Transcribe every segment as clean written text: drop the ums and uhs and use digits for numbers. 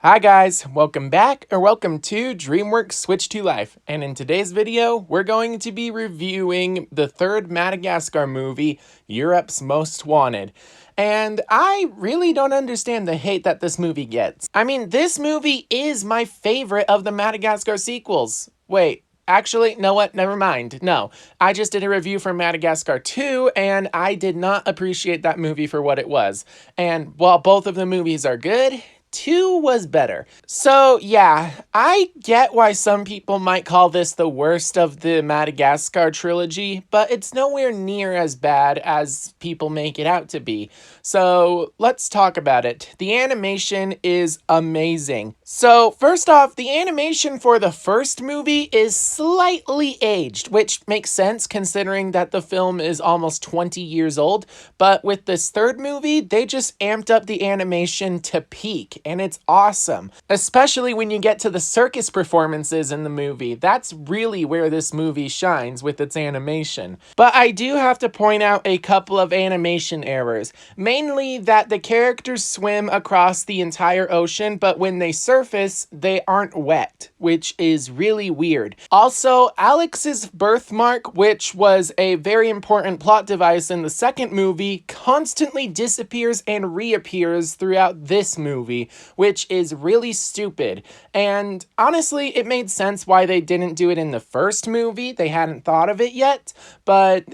Hi guys, welcome back or welcome to DreamWorks Switch to Life, and in today's video we're going to be reviewing the third Madagascar movie, Europe's Most Wanted. And I really don't understand the hate that this movie gets. I mean, this movie is my favorite of the Madagascar sequels. Wait, actually, know what? Never mind. No, I just did a review for Madagascar 2, and I did not appreciate that movie for what it was. And while both of the movies are good, 2 was better. So yeah, I get why some people might call this the worst of the Madagascar trilogy, but it's nowhere near as bad as people make it out to be. So let's talk about it. The animation is amazing. So first off, the animation for the first movie is slightly aged, which makes sense considering that the film is almost 20 years old. But with this third movie, they just amped up the animation to peak. And it's awesome, especially when you get to the circus performances in the movie. That's really where this movie shines with its animation. But I do have to point out a couple of animation errors, mainly that the characters swim across the entire ocean, but when they surface, they aren't wet, which is really weird. Also, Alex's birthmark, which was a very important plot device in the second movie, constantly disappears and reappears throughout this movie, which is really stupid. And honestly, it made sense why they didn't do it in the first movie. They hadn't thought of it yet, but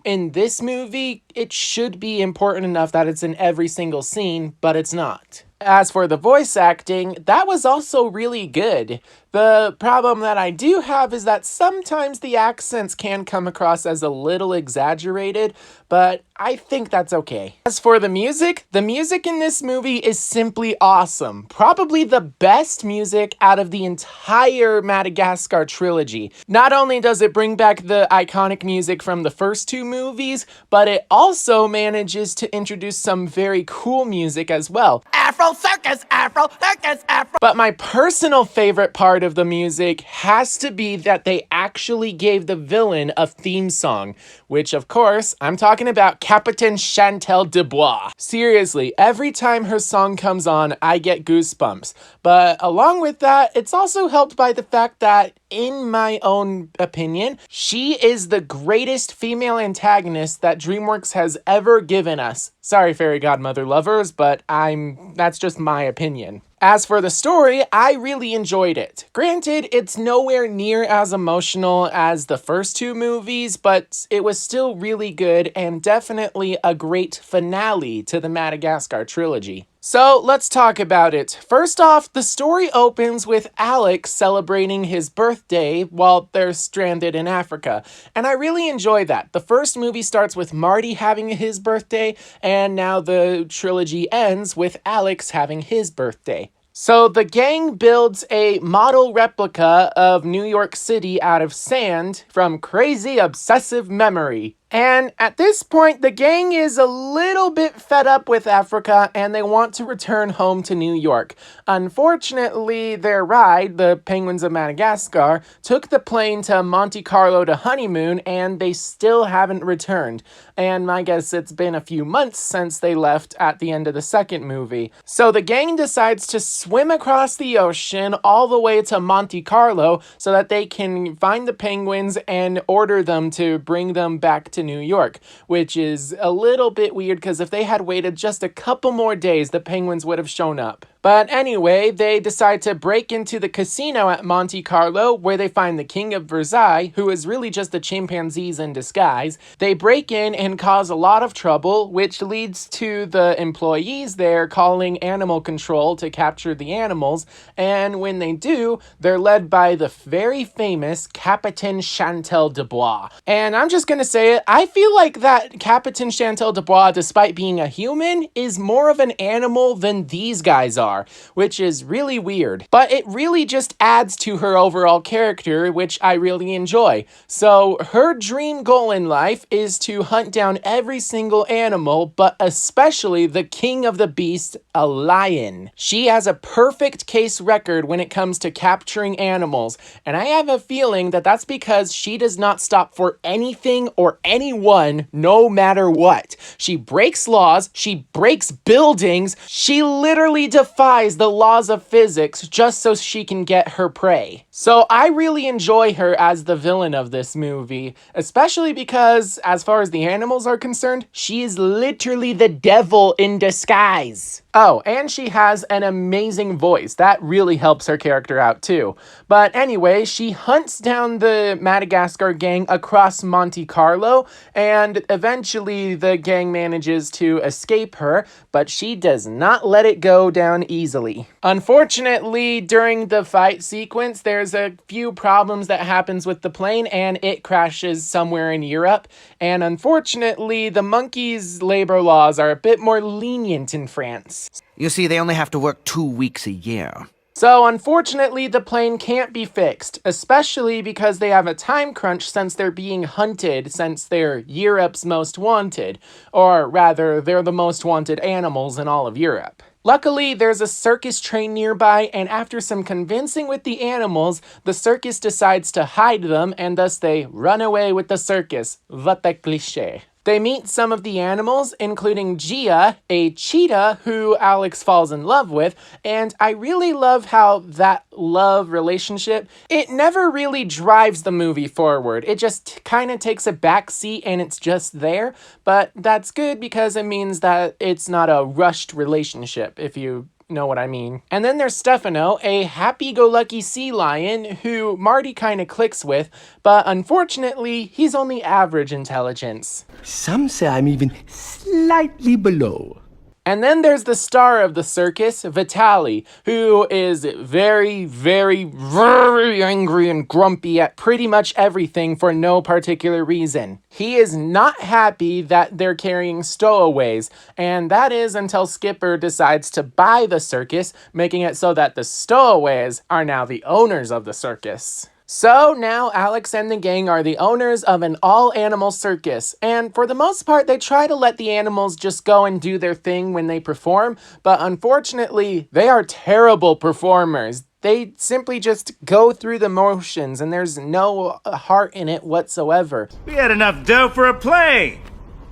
in this movie, it should be important enough that it's in every single scene, but it's not. As for the voice acting, that was also really good. The problem that I do have is that sometimes the accents can come across as a little exaggerated, but I think that's okay. As for the music in this movie is simply awesome. Probably the best music out of the entire Madagascar trilogy. Not only does it bring back the iconic music from the first 2 movies, but it also manages to introduce some very cool music as well. Afro Circus, Afro Circus, Afro. But my personal favorite part of the music has to be that they actually gave the villain a theme song, which of course, I'm talking about Capitaine Chantal Dubois. Seriously, every time her song comes on, I get goosebumps. But along with that, it's also helped by the fact that, in my own opinion, she is the greatest female antagonist that DreamWorks has ever given us. Sorry, fairy godmother lovers, but that's just my opinion. As for the story, I really enjoyed it. Granted, it's nowhere near as emotional as the first 2 movies, but it was still really good and definitely a great finale to the Madagascar trilogy. So let's talk about it. First off, the story opens with Alex celebrating his birthday while they're stranded in Africa, and I really enjoy that. The first movie starts with Marty having his birthday, and now the trilogy ends with Alex having his birthday. So the gang builds a model replica of New York City out of sand from crazy obsessive memory. And at this point, the gang is a little bit fed up with Africa and they want to return home to New York. Unfortunately, their ride, the Penguins of Madagascar, took the plane to Monte Carlo to honeymoon and they still haven't returned. And I guess it's been a few months since they left at the end of the second movie. So the gang decides to swim across the ocean all the way to Monte Carlo so that they can find the penguins and order them to bring them back to New York, which is a little bit weird because if they had waited just a couple more days, the penguins would have shown up. But anyway, they decide to break into the casino at Monte Carlo where they find the King of Versailles, who is really just the chimpanzees in disguise. They break in and cause a lot of trouble, which leads to the employees there calling animal control to capture the animals. And when they do, they're led by the very famous Capitaine Chantal Dubois. And I'm just gonna say it, I feel like that Capitaine Chantal Dubois, despite being a human, is more of an animal than these guys are, which is really weird. But it really just adds to her overall character, which I really enjoy. So her dream goal in life is to hunt down every single animal, but especially the king of the beasts, a lion. She has a perfect case record when it comes to capturing animals, and I have a feeling that that's because she does not stop for anything or anyone, no matter what. She breaks laws, she breaks buildings, she literally defies defies the laws of physics just so she can get her prey. So I really enjoy her as the villain of this movie, especially because, as far as the animals are concerned, she is literally the devil in disguise. Oh, and she has an amazing voice. That really helps her character out too. But anyway, she hunts down the Madagascar gang across Monte Carlo, and eventually the gang manages to escape her, but she does not let it go down easily. Unfortunately, during the fight sequence, there's a few problems that happens with the plane, and it crashes somewhere in Europe. And unfortunately, the monkeys' labor laws are a bit more lenient in France. You see, they only have to work 2 weeks a year. So unfortunately, the plane can't be fixed, especially because they have a time crunch since they're being hunted, since they're Europe's most wanted. Or rather, they're the most wanted animals in all of Europe. Luckily, there's a circus train nearby, and after some convincing with the animals, the circus decides to hide them, and thus they run away with the circus. What a cliché. They meet some of the animals, including Gia, a cheetah who Alex falls in love with, and I really love how that love relationship, it never really drives the movie forward. It just kind of takes a back seat and it's just there, but that's good because it means that it's not a rushed relationship, if you know what I mean. And then there's Stefano, a happy-go-lucky sea lion who Marty kind of clicks with, but unfortunately, he's only average intelligence. Some say I'm even slightly below. And then there's the star of the circus, Vitaly, who is very, very, very angry and grumpy at pretty much everything for no particular reason. He is not happy that they're carrying stowaways, and that is until Skipper decides to buy the circus, making it so that the stowaways are now the owners of the circus. So now Alex and the gang are the owners of an all-animal circus, and for the most part they try to let the animals just go and do their thing when they perform, but unfortunately they are terrible performers. They simply just go through the motions and there's no heart in it whatsoever. We had enough dough for a play!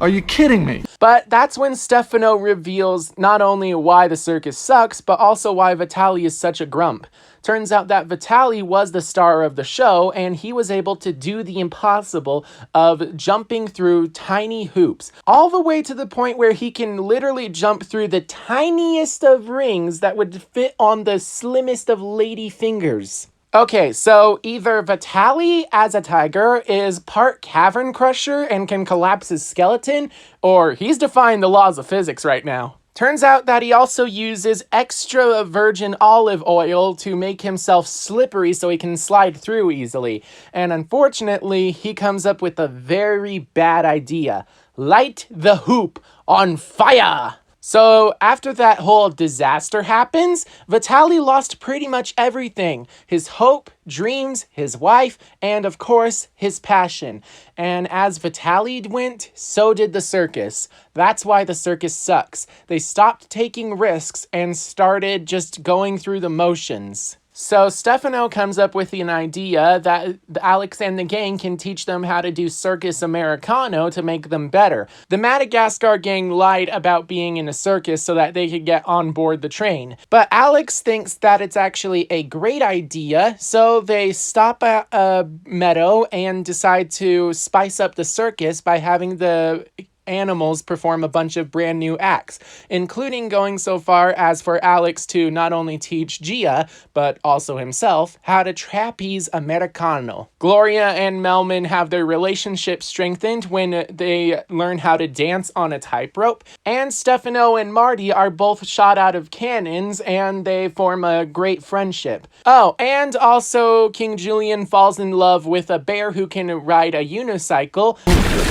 Are you kidding me? But that's when Stefano reveals not only why the circus sucks, but also why Vitaly is such a grump. Turns out that Vitaly was the star of the show, and he was able to do the impossible of jumping through tiny hoops, all the way to the point where he can literally jump through the tiniest of rings that would fit on the slimmest of lady fingers. Okay, so either Vitaly as a tiger is part cavern crusher and can collapse his skeleton, or he's defying the laws of physics right now. Turns out that he also uses extra virgin olive oil to make himself slippery so he can slide through easily. And unfortunately, he comes up with a very bad idea. Light the hoop on fire! So after that whole disaster happens, Vitaly lost pretty much everything. His hope, dreams, his wife, and of course, his passion. And as Vitaly went, so did the circus. That's why the circus sucks. They stopped taking risks and started just going through the motions. So Stefano comes up with an idea that Alex and the gang can teach them how to do Circus Americano to make them better. The Madagascar gang lied about being in a circus so that they could get on board the train. But Alex thinks that it's actually a great idea, so they stop at a meadow and decide to spice up the circus by having the animals perform a bunch of brand new acts, including going so far as for Alex to not only teach Gia, but also himself, how to trapeze Americano. Gloria and Melman have their relationship strengthened when they learn how to dance on a tightrope, and Stefano and Marty are both shot out of cannons, and they form a great friendship. Oh, and also King Julian falls in love with a bear who can ride a unicycle.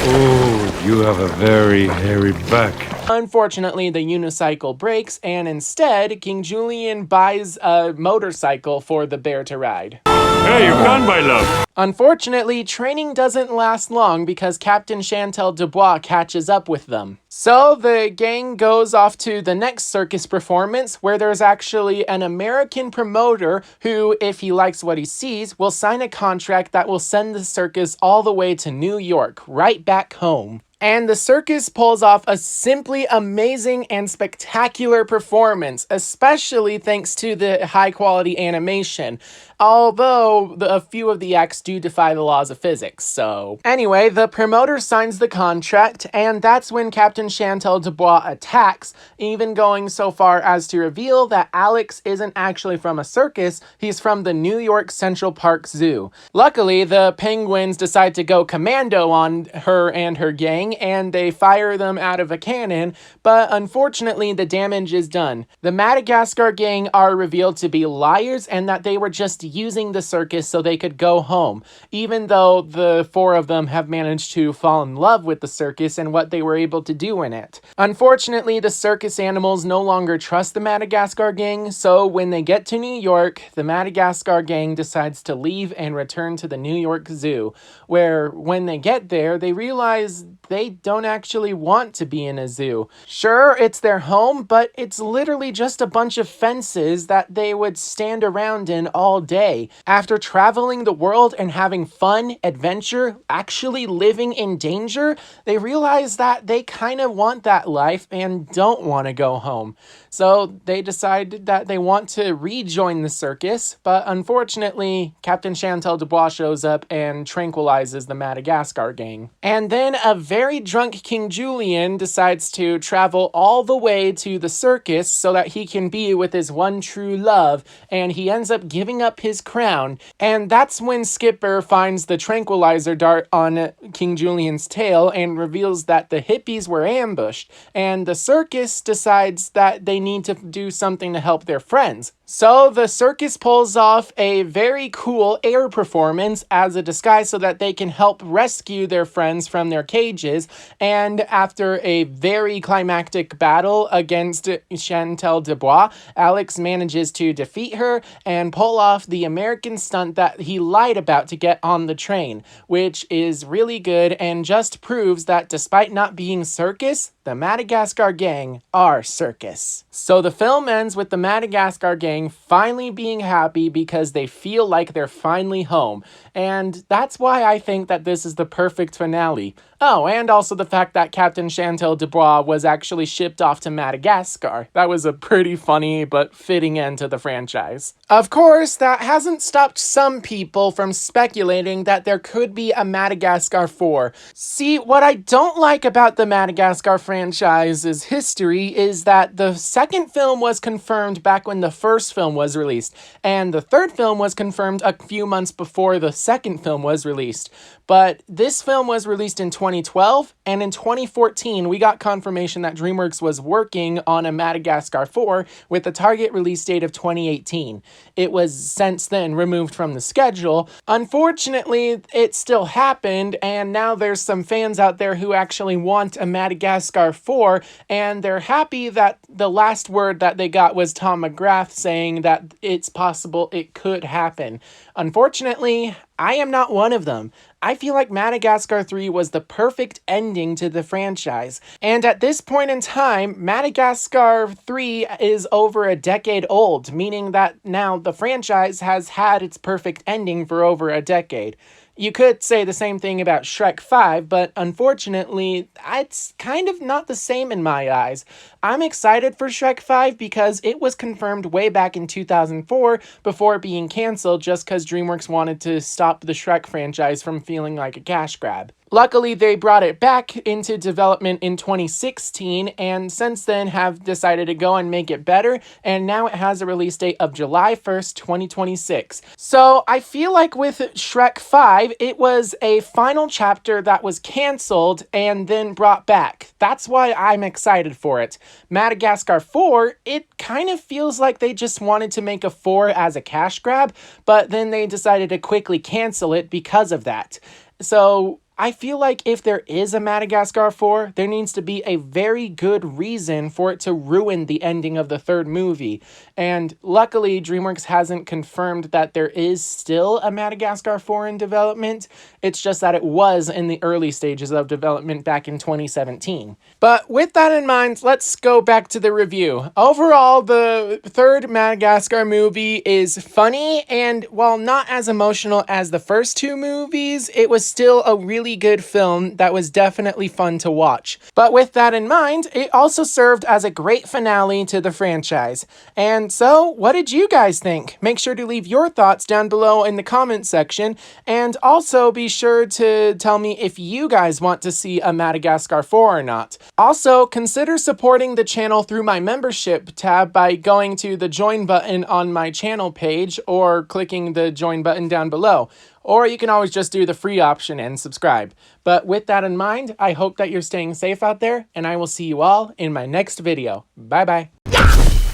Oh, you have a very hairy back. Unfortunately, the unicycle breaks, and instead, King Julian buys a motorcycle for the bear to ride. Hey, you've gone, my love. Unfortunately, training doesn't last long because Captain Chantel Dubois catches up with them. So the gang goes off to the next circus performance where there's actually an American promoter who, if he likes what he sees, will sign a contract that will send the circus all the way to New York, right back home. And the circus pulls off a simply amazing and spectacular performance, especially thanks to the high quality animation. Although a few of the acts do defy the laws of physics, so. Anyway, the promoter signs the contract, and that's when Captain Chantal Dubois attacks, even going so far as to reveal that Alex isn't actually from a circus, he's from the New York Central Park Zoo. Luckily, the penguins decide to go commando on her and her gang, and they fire them out of a cannon, but unfortunately the damage is done. The Madagascar gang are revealed to be liars and that they were just using the circus so they could go home, even though the four of them have managed to fall in love with the circus and what they were able to do in it. Unfortunately, the circus animals no longer trust the Madagascar gang, so when they get to New York, the Madagascar gang decides to leave and return to the New York Zoo, where when they get there, they realize they don't actually want to be in a zoo. Sure, it's their home, but it's literally just a bunch of fences that they would stand around in all day. After traveling the world and having fun, adventure, actually living in danger, they realize that they kind of want that life and don't want to go home. So they decide that they want to rejoin the circus, but unfortunately, Captain Chantal Dubois shows up and tranquilizes the Madagascar gang. And then a very drunk King Julian decides to travel all the way to the circus so that he can be with his one true love, and he ends up giving up his crown. And that's when Skipper finds the tranquilizer dart on King Julian's tail and reveals that the hippies were ambushed, and the circus decides that they need to do something to help their friends. So the circus pulls off a very cool air performance as a disguise so that they can help rescue their friends from their cages, and after a very climactic battle against Chantal Dubois, Alex manages to defeat her and pull off the American stunt that he lied about to get on the train, which is really good and just proves that despite not being circus, the Madagascar gang are circus. So the film ends with the Madagascar gang finally being happy because they feel like they're finally home. And that's why I think that this is the perfect finale. Oh, and also the fact that Captain Chantal Dubois was actually shipped off to Madagascar. That was a pretty funny but fitting end to the franchise. Of course, that hasn't stopped some people from speculating that there could be a Madagascar 4. See, what I don't like about the Madagascar franchise's history is that the second film was confirmed back when the first film was released, and the third film was confirmed a few months before the second film was released. But this film was released in 2012, and in 2014, we got confirmation that DreamWorks was working on a Madagascar 4 with a target release date of 2018. It was since then removed from the schedule. Unfortunately, it still happened, and now there's some fans out there who actually want a Madagascar 4, and they're happy that the last word that they got was Tom McGrath saying that it's possible it could happen. Unfortunately, I am not one of them. I feel like Madagascar 3 was the perfect ending to the franchise. And at this point in time, Madagascar 3 is over a decade old, meaning that now the franchise has had its perfect ending for over a decade. You could say the same thing about Shrek 5, but unfortunately, it's kind of not the same in my eyes. I'm excited for Shrek 5 because it was confirmed way back in 2004 before being canceled just because DreamWorks wanted to stop the Shrek franchise from feeling like a cash grab. Luckily, they brought it back into development in 2016, and since then have decided to go and make it better, and now it has a release date of July 1st, 2026. So I feel like with Shrek 5, it was a final chapter that was canceled and then brought back. That's why I'm excited for it. Madagascar 4, it kind of feels like they just wanted to make a 4 as a cash grab, but then they decided to quickly cancel it because of that. So I feel like if there is a Madagascar 4, there needs to be a very good reason for it to ruin the ending of the third movie. And luckily, DreamWorks hasn't confirmed that there is still a Madagascar 4 in development. It's just that it was in the early stages of development back in 2017. But with that in mind, let's go back to the review. Overall, the third Madagascar movie is funny, and while not as emotional as the first two movies, it was still a really really good film that was definitely fun to watch. But with that in mind, it also served as a great finale to the franchise. And so, what did you guys think? Make sure to leave your thoughts down below in the comments section, and also be sure to tell me if you guys want to see a Madagascar 4 or not. Also, consider supporting the channel through my membership tab by going to the join button on my channel page or clicking the join button down below. Or you can always just do the free option and subscribe. But with that in mind, I hope that you're staying safe out there, and I will see you all in my next video. Bye bye.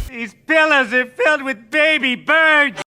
These pillows are filled with baby birds!